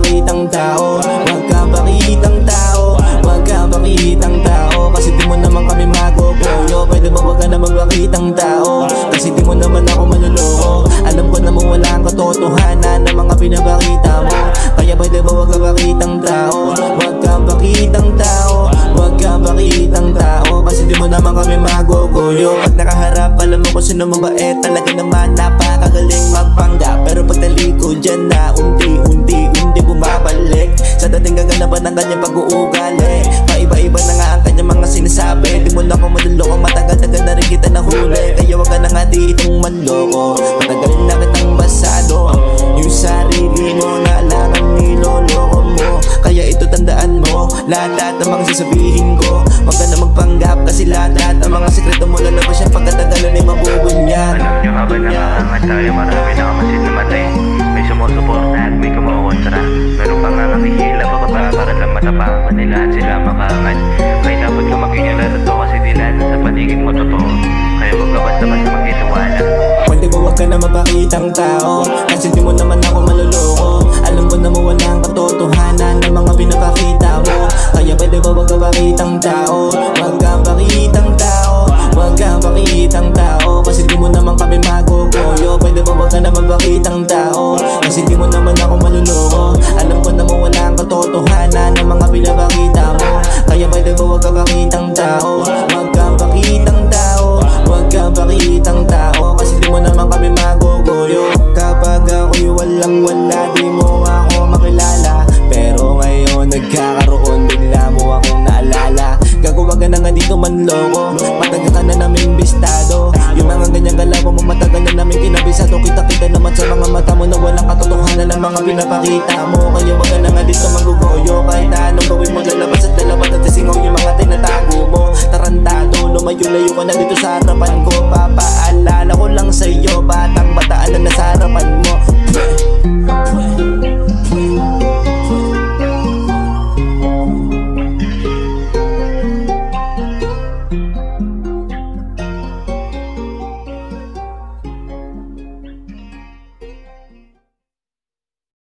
mapakitang tao. Huwag kang pakitang tao, huwag kang pakitang tao. Kasi di mo naman kami magugulo. Pwede ba huwag ka na mapakitang tao? Kasi di mo naman ako manloloko. Alam ko naman wala ang katotohanan ng mga pinapakita mo. Kaya pwede ba huwag kang pakitang tao? Huwag kang pakitang tao, huwag kang pakitang tao. Kasi di mo naman kami magugulo. Pag nakaharap alam mo kung sino mabait. Talaga naman napakagaling magpanggap. Pero pag talikod dyan na unti-unti bumabalik. Sa dating gaganapan ng kanyang pag-uugali. Paiba-iba na nga ang kanyang mga sinasabi. Di mo na ako manloloko, matagal-tagal na rin kita nahuli. Kaya wag ka na nga ditong manloko. Matagal na kitang basado. Yung sarili mo na lang ang niloloko mo. Kaya ito tandaan mo, lahat ng mga sasabihin ko. Wag ka na magpanggap kasi lahat ang mga sekreto mo lalabas yan pagkatagalan ay mabubunyag. Alam nyo habang nakaangat tayo, marami nakamasid na matay. May sumusuporta at may kumukontra. Meron pang nga nakihila pa para lang matapakan nila at sila makaangat. Kaya dapat ka maging alala to kasi nila sa paligid mo totoo. Kaya wag ka basta-basta mag-itiwala. Pwede ba wag ka na mapakitang tao? Kasi di mo naman ako maluloko. Alam ko na wala ang katotohanan ng mga pinapakita mo. Kaya pwede ba wag ka pakitang tao? Wag kang pakitang tao, wag kang pakitang tao. Kasi di mo naman kami magugulo. Pwede ba wag ka na mapakitang tao? Kasi di mo naman ako maluloko. Alam ko na wala ang katotohanan ng mga pinapakita mo. Kaya pwede ba wag ka pakitang tao? Wag kang pakitang tao, wag kang pakitang tao. Kasi di mo naman kami magugulo. Kapag ako'y walang-wala, di mo ako makilala. Pero ngayon nagkakaroon, bigla mo akong naalala. Gagawa ka na nga dito manloko. Matagal ka na namin bistado. Yung mga ganyang galaw mo matagal na namin kinabisado. Kita-kita naman sa mga mata mo na walang katotohanan ng mga pinapakita mo. Kaya wag ka na nga dito magugulo. Kahit na anong gawin mo lalabas at lalabas at sisingaw yung mga tinatago mo. Tarantado, lumayo-layo ka na dito sa